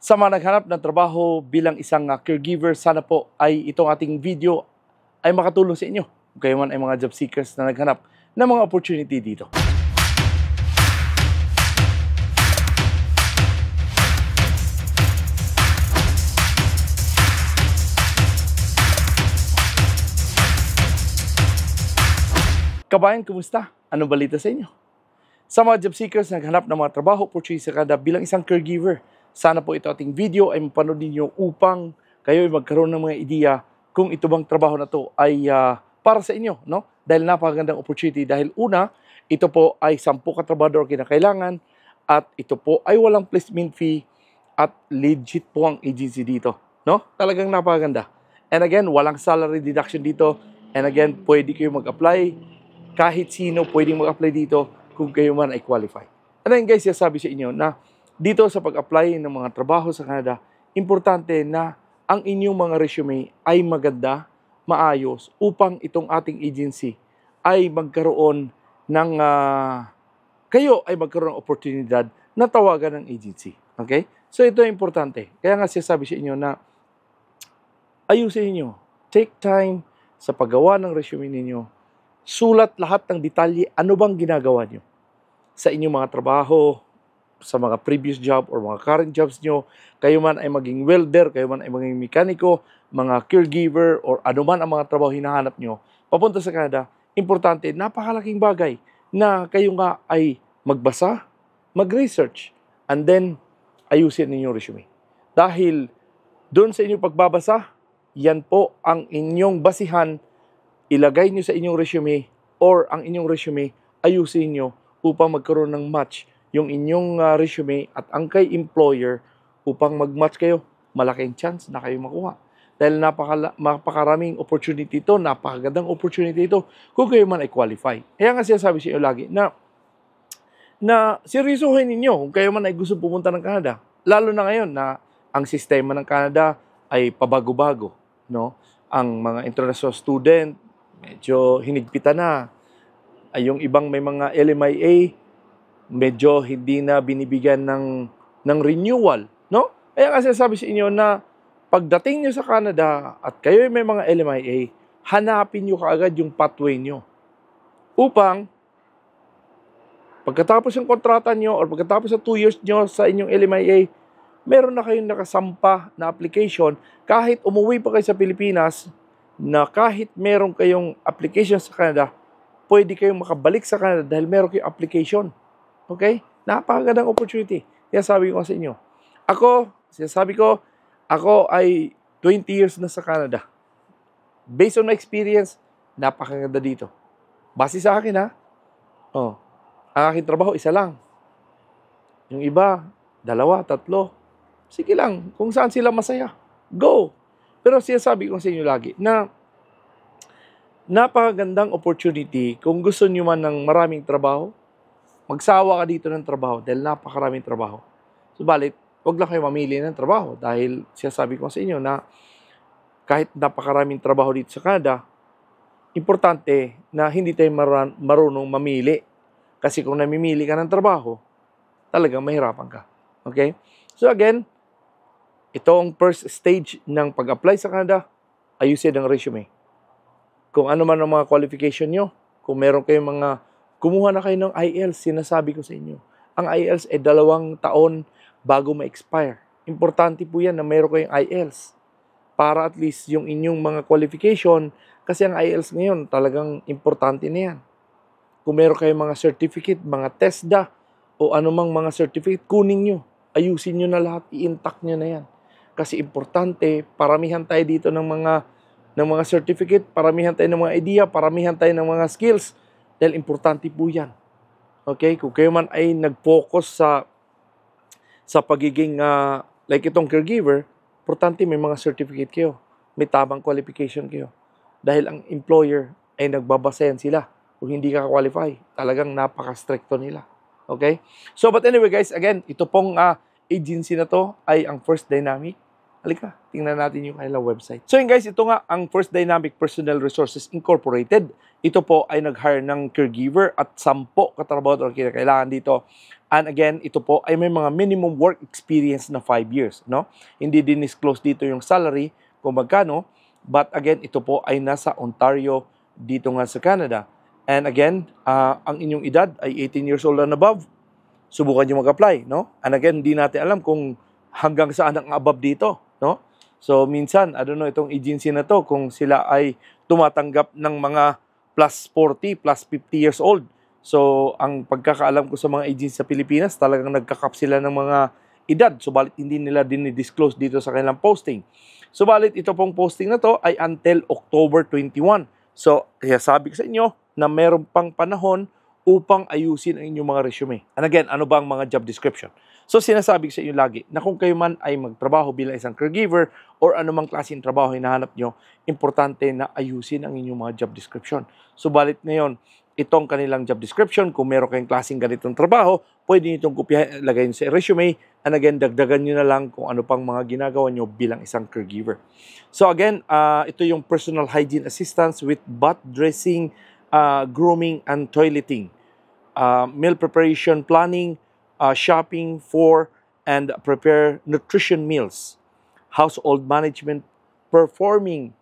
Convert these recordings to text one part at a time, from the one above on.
Sa mga naghanap ng trabaho bilang isang caregiver, sana po ay itong ating video ay makatulong sa inyo. Kung kayo man ay mga job seekers na naghanap ng mga opportunity dito. Kabayan, kumusta? Anong balita sa inyo? Sa mga job seekers na naghanap ng mga trabaho opportunity sa Canada bilang isang caregiver, sana po ito ating video ay mapanood ninyo upang kayo ay magkaroon ng mga ideya kung ito bang trabaho na to ay para sa inyo, no? Dahil napakagandang opportunity. Dahil una, ito po ay 10 katrabador kinakailangan at ito po ay walang placement fee at legit po ang agency dito, no? Talagang napakaganda. And again, walang salary deduction dito. And again, pwede kayo mag-apply. Kahit sino pwedeng mag-apply dito kung kayo man ay qualified. And then guys, sabi sa inyo na dito sa pag-apply ng mga trabaho sa Canada, importante na ang inyong mga resume ay maganda, maayos, upang itong ating agency ay magkaroon ng, kayo ay magkaroon ng oportunidad na tawagan ng agency. Okay? So ito ay importante. Kaya nga sabi sa inyo na ayusin niyo. Take time sa paggawa ng resume ninyo. Sulat lahat ng detalye, ano bang ginagawa nyo sa inyong mga trabaho, sa mga previous job or mga current jobs nyo. Kayo man ay maging welder, kayo man ay maging mekaniko, mga caregiver, or ano man ang mga trabaho hinahanap nyo, papunta sa Canada, importante, napakalaking bagay na kayo nga ay magbasa, mag-research, and then ayusin ninyong resume. Dahil doon sa inyong pagbabasa, yan po ang inyong basihan, ilagay nyo sa inyong resume or ang inyong resume, ayusin nyo upang magkaroon ng match yung inyong resume at ang kay employer upang mag-match kayo. Malaking chance na kayo makuha. Dahil napakaraming opportunity ito, napakagandang opportunity ito kung kayo man ay qualify. Kaya nga sinasabi sa inyo lagi na seryosohin ninyo kung kayo man ay gusto pumunta ng Canada. Lalo na ngayon na ang sistema ng Canada ay pabago-bago. No? Ang mga international student, medyo hinigpitan na. Ay yung ibang may mga LMIA, medyo hindi na binibigyan ng renewal. No? Kaya kasi sabi sa inyo na pagdating nyo sa Canada at kayo may mga LMIA, hanapin nyo kaagad yung pathway nyo. Upang pagkatapos ng kontrata nyo or pagkatapos ng 2 years nyo sa inyong LMIA, meron na kayong nakasampa na application kahit umuwi pa kayo sa Pilipinas, na kahit meron kayong application sa Canada, pwede kayong makabalik sa Canada dahil meron kayong application. Okay? Napakagandang opportunity. Kaya sabi ko sa inyo. Ako ay 20 years na sa Canada. Based on my experience, napakaganda dito. Base sa akin ang aking trabaho, isa lang. Yung iba, 2, 3. Sige lang, kung saan sila masaya, go. Pero sinasabi ko sa inyo lagi na napakagandang opportunity kung gusto nyo man ng maraming trabaho, magsawa ka dito ng trabaho dahil napakaraming trabaho. Subalit, huwag lang kayo mamili ng trabaho dahil sinasabi ko sa inyo na kahit napakaraming trabaho dito sa Canada, importante na hindi tayo marunong mamili. Kasi kung namimili ka ng trabaho, talagang mahirapan ka. Okay? So again, itong first stage ng pag-apply sa Canada, ayusin ang resume. Kung ano man ang mga qualification nyo, kung meron kayong mga kumuha na kayo ng IELTS, sinasabi ko sa inyo. Ang IELTS ay 2 taon bago ma-expire. Importante po yan na meron kayong IELTS. Para at least yung inyong mga qualification, kasi ang IELTS ngayon talagang importante na yan. Kung meron kayong mga certificate, mga TESDA, o anumang mga certificate, kunin nyo. Ayusin nyo na lahat, i-intact nyo na yan. Kasi importante, paramihan tayo dito ng mga certificate, paramihan tayo ng mga idea, paramihan tayo ng mga skills. Dahil importante po yan. Okay? Kung kayo man ay nag-focus sa pagiging, like itong caregiver, importante may mga certificate kayo. May tamang qualification kayo. Dahil ang employer ay nagbabasayan sila. Kung hindi ka qualify, talagang napaka-stricto nila. Okay? So, but anyway guys, again, ito pong agency na to ay ang First Dynamic. Halika, tingnan natin yung kanilang website. So yun guys, ito nga ang First Dynamic Personnel Resources Incorporated. Ito po ay nag-hire ng caregiver at 10 katrabaho or kinakailangan dito And again, ito po ay may mga minimum work experience na 5 years, no? Hindi din disclose dito yung salary kung magkano, but again, ito po ay nasa Ontario dito nga sa Canada. And again, ang inyong edad ay 18 years old and above, subukan nyo mag-apply, no? And again, hindi natin alam kung hanggang saan ang above dito, no? So, minsan, I don't know, itong agency na to, kung sila ay tumatanggap ng mga plus 40, plus 50 years old. So, ang pagkakaalam ko sa mga agency sa Pilipinas, talagang nagkakap sila ng mga edad. Subalit, hindi nila dinidisclose dito sa kanilang posting. Subalit, ito pong posting na to ay until October 21. So, kaya sabi ko sa inyo na meron pang panahon upang ayusin ang inyong mga resume. And again, ano ba ang mga job description? So, sinasabi ko sa inyo lagi na kung kayo man ay magtrabaho bilang isang caregiver or anumang klaseng trabaho hinahanap nyo, importante na ayusin ang inyong mga job description. Subalit ngayon, itong kanilang job description, kung meron kayong klaseng ganitong trabaho, pwede nyo itong kopyahin, lagay nyo sa resume, and again, dagdagan nyo na lang kung ano pang mga ginagawa nyo bilang isang caregiver. So again, ito yung personal hygiene assistance with bath dressing, grooming, and toileting, meal preparation, planning, shopping for and prepare nutrition meals, household management, performing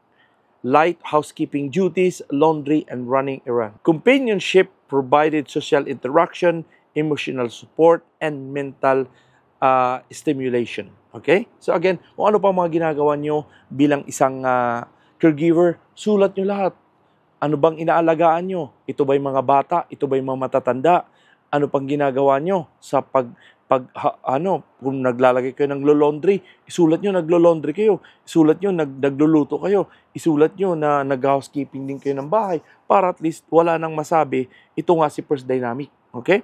light housekeeping duties, laundry, and running errands. Companionship provided social interaction, emotional support, and mental stimulation. Okay? So again, kung ano pa mga ginagawa nyo bilang isang caregiver, sulat nyo lahat. Ano bang inaalagaan nyo? Ito ba'y mga bata? Ito ba'y mga matatanda? Ano pang ginagawa nyo sa kung naglalagay kayo ng laundry, isulat nyo naglo-laundry kayo, isulat nyo nagluluto kayo, isulat nyo na nag-housekeeping din kayo ng bahay para at least wala nang masabi, ito nga si First Dynamic. Okay?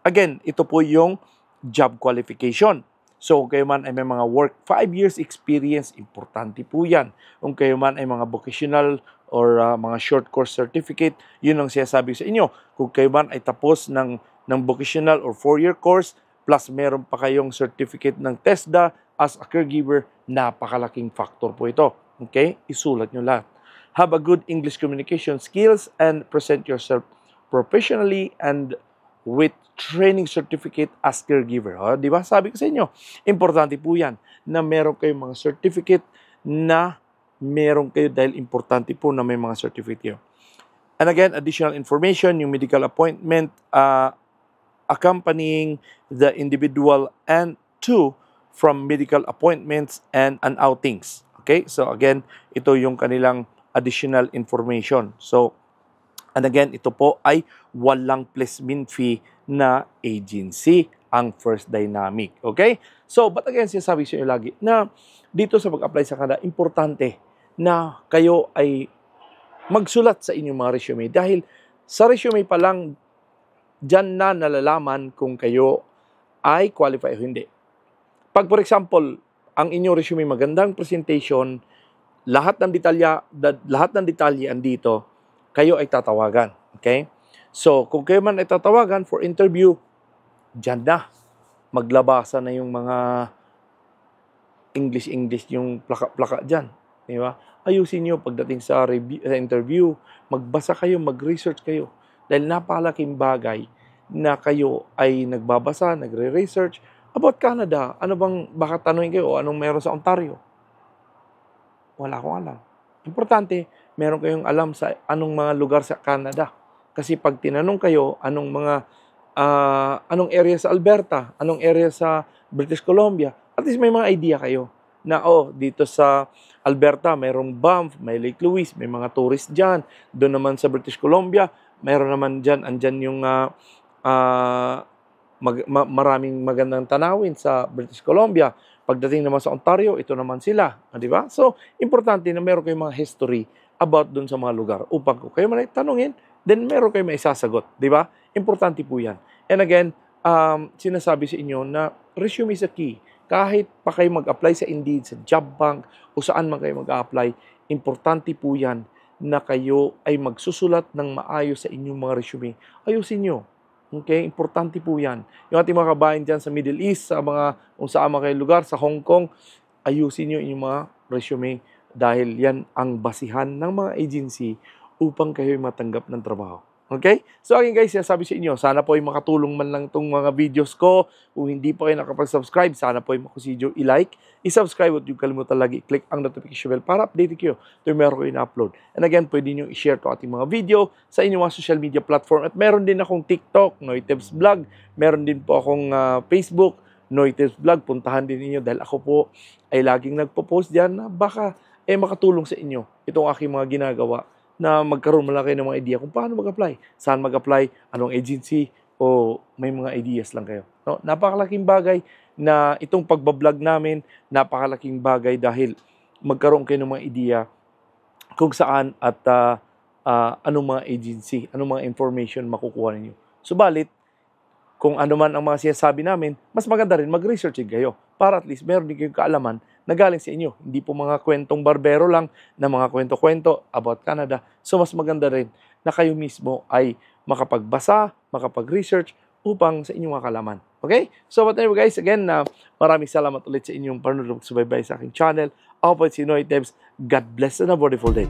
Again, ito po yung job qualification. So, kung kayo man ay may mga work 5 years experience, importante po yan. Kung kayo man ay mga vocational or mga short course certificate, yun ang sinasabi sa inyo. Kung kayo man ay tapos ng vocational or 4-year course, plus meron pa kayong certificate ng TESDA as a caregiver, napakalaking factor po ito. Okay? Isulat nyo lahat. Have a good English communication skills and present yourself professionally and with training certificate as caregiver. Di ba? Sabi ko sa inyo, importante po yan na meron kayong mga certificate na meron kayo dahil importante po na may mga certificate kayo. And again, additional information, yung medical appointment, accompanying the individual and to from medical appointments and outings. Okay? So again, ito yung kanilang additional information. So, and again, ito po ay walang placement fee na agency ang First Dynamic. Okay? So, but again, sinasabi sa inyo lagi na dito sa pag-apply sa Canada, importante na kayo ay magsulat sa inyong mga resume dahil sa resume pa lang diyan na nalalaman kung kayo ay qualify o hindi. Pag for example, ang inyong resume magandang presentation, lahat ng detalye andito, kayo ay tatawagan. Okay? So, kung kayo man ay tatawagan for interview, diyan na. Maglabasa na yung mga English yung plaka-plaka diyan. Di ba? Ayusin nyo pagdating sa interview, magbasa kayo, mag-research kayo. Dahil napakalaking bagay na kayo ay nagbabasa, nagre-research about Canada. Ano bang, baka tanungin kayo, anong meron sa Ontario? Wala akong alam. Importante, meron kayong alam sa anong mga lugar sa Canada. Kasi pag tinanong kayo, anong area sa Alberta, anong area sa British Columbia, at least may mga idea kayo na, dito sa Alberta, mayroong Banff, may Lake Louise, may mga tourist dyan. Doon naman sa British Columbia, mayroon naman dyan, andyan yung maraming magandang tanawin sa British Columbia. Pagdating naman sa Ontario, ito naman sila. Di ba? So, importante na meron kayong mga history about dun sa mga lugar. Upang kung kayo man ay tanungin, then meron kayong maisasagot. Di ba? Importante po yan. And again, sinasabi sa inyo na resume is a key. Kahit pa kayo mag-apply sa Indeed, sa Job Bank, o saan man kayo mag-apply, importante po yan na kayo ay magsusulat ng maayos sa inyong mga resume. Ayusin nyo. Okay? Importante po yan. Yung ating mga kabayan dyan sa Middle East, sa mga, kung saan man kayo lugar, sa Hong Kong, ayusin nyo inyong mga resume dahil yan ang basihan ng mga agency upang kayo matanggap ng trabaho. Okay? So again guys, sabi sa inyo, sana po ay makatulong man lang itong mga videos ko. Kung hindi pa kayo nakapag-subscribe, sana po ay makusidyo i-like, i-subscribe at yung kalimutan lagi i-click ang notification bell para update kayo tuwing meron kayo na-upload. And again, pwede nyo i-share to ating mga video sa inyong mga social media platform. At meron din akong TikTok, Noitevs Vlog. Meron din po akong Facebook, Noitevs Vlog. Puntahan din ninyo dahil ako po ay laging nagpo-post dyan na baka makatulong sa inyo itong aking mga ginagawa na magkaroon mo lang kayo ng mga idea kung paano mag-apply, saan mag-apply, anong agency, o may mga ideas lang kayo. No? Napakalaking bagay na itong pagbablog namin, napakalaking bagay dahil magkaroon kayo ng mga idea kung saan at anong mga agency, anong mga information makukuha ninyo. Subalit, kung ano man ang mga sinasabi namin, mas maganda rin mag-research kayo para at least meron din kayong kaalaman na galing sa inyo. Hindi po mga kwentong barbero lang na mga kwento-kwento about Canada. So mas maganda rin na kayo mismo ay makapagbasa, makapag-research upang sa inyong mga kaalaman. Okay? So but anyway guys, again, maraming salamat ulit sa inyong panonood, subaybay sa aking channel. Ako po si Noitevs. God bless and a wonderful day.